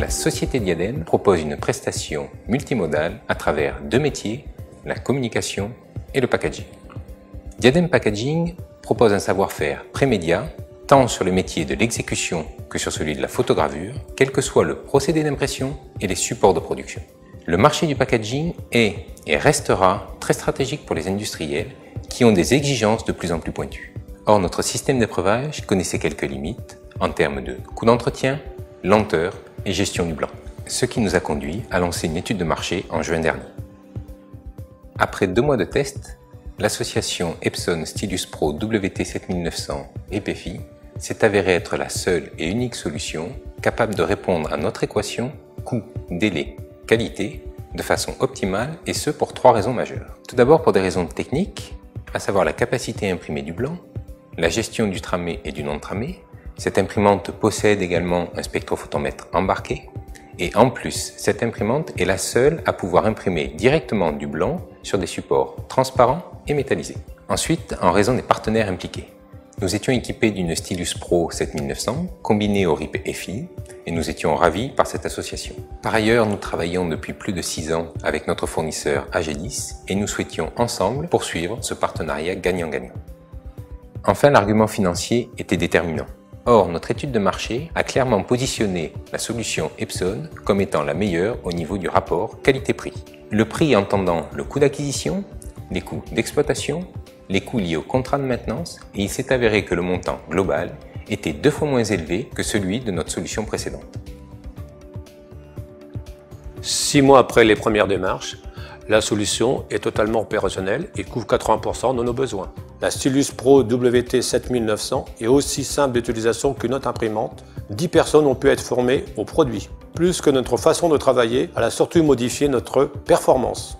la société Diadem propose une prestation multimodale à travers deux métiers, la communication et le packaging. Diadem Packaging propose un savoir-faire pré-média, tant sur le métier de l'exécution que sur celui de la photogravure, quel que soit le procédé d'impression et les supports de production. Le marché du packaging est et restera très stratégique pour les industriels qui ont des exigences de plus en plus pointues. Or, notre système d'épreuvage connaissait quelques limites en termes de coût d'entretien, lenteur et gestion du blanc, ce qui nous a conduit à lancer une étude de marché en juin dernier. Après 2 mois de tests, l'association Epson Stylus Pro WT7900 et PFI s'est avérée être la seule et unique solution capable de répondre à notre équation coût, délai, qualité de façon optimale, et ce pour 3 raisons majeures. Tout d'abord pour des raisons techniques, à savoir la capacité à imprimer du blanc, la gestion du tramé et du non-tramé. Cette imprimante possède également un spectrophotomètre embarqué, et en plus, cette imprimante est la seule à pouvoir imprimer directement du blanc sur des supports transparents et métallisés. Ensuite, en raison des partenaires impliqués. Nous étions équipés d'une Stylus Pro 7900 combinée au RIP EFI et nous étions ravis par cette association. Par ailleurs, nous travaillons depuis plus de 6 ans avec notre fournisseur AG10 et nous souhaitions ensemble poursuivre ce partenariat gagnant-gagnant. Enfin, l'argument financier était déterminant. Or, notre étude de marché a clairement positionné la solution Epson comme étant la meilleure au niveau du rapport qualité-prix. Le prix entendant le coût d'acquisition, les coûts d'exploitation, les coûts liés au contrat de maintenance, et il s'est avéré que le montant global était 2 fois moins élevé que celui de notre solution précédente. 6 mois après les premières démarches, la solution est totalement opérationnelle et couvre 80% de nos besoins. La Stylus Pro WT7900 est aussi simple d'utilisation qu'une autre imprimante. 10 personnes ont pu être formées au produit. Plus que notre façon de travailler, elle a surtout modifié notre performance.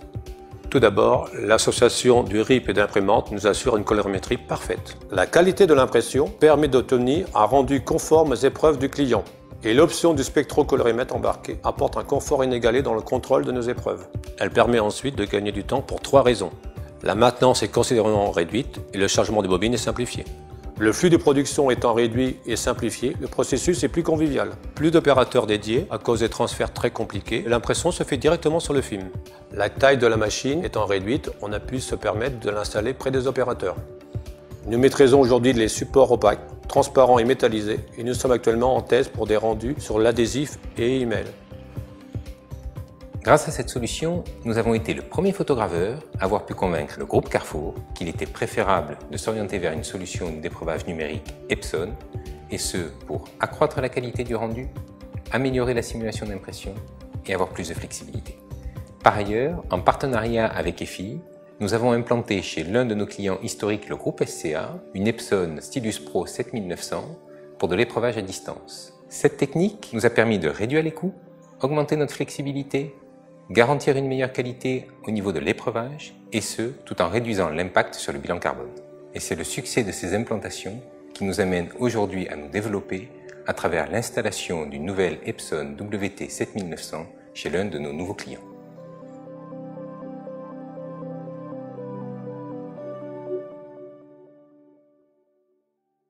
Tout d'abord, l'association du RIP et d'imprimante nous assure une colorimétrie parfaite. La qualité de l'impression permet d'obtenir un rendu conforme aux épreuves du client. Et l'option du spectrocolorimètre embarqué apporte un confort inégalé dans le contrôle de nos épreuves. Elle permet ensuite de gagner du temps pour 3 raisons. La maintenance est considérablement réduite et le chargement des bobines est simplifié. Le flux de production étant réduit et simplifié, le processus est plus convivial. Plus d'opérateurs dédiés à cause des transferts très compliqués, l'impression se fait directement sur le film. La taille de la machine étant réduite, on a pu se permettre de l'installer près des opérateurs. Nous maîtrisons aujourd'hui les supports opaques, transparents et métallisés, et nous sommes actuellement en thèse pour des rendus sur l'adhésif et email. Grâce à cette solution, nous avons été le premier photograveur à avoir pu convaincre le groupe Carrefour qu'il était préférable de s'orienter vers une solution d'épreuvage numérique Epson, et ce pour accroître la qualité du rendu, améliorer la simulation d'impression et avoir plus de flexibilité. Par ailleurs, en partenariat avec EFI, nous avons implanté chez l'un de nos clients historiques, le groupe SCA, une Epson Stylus Pro 7900 pour de l'épreuvage à distance. Cette technique nous a permis de réduire les coûts, augmenter notre flexibilité, garantir une meilleure qualité au niveau de l'épreuvage, et ce, tout en réduisant l'impact sur le bilan carbone. Et c'est le succès de ces implantations qui nous amène aujourd'hui à nous développer à travers l'installation d'une nouvelle Epson WT7900 chez l'un de nos nouveaux clients.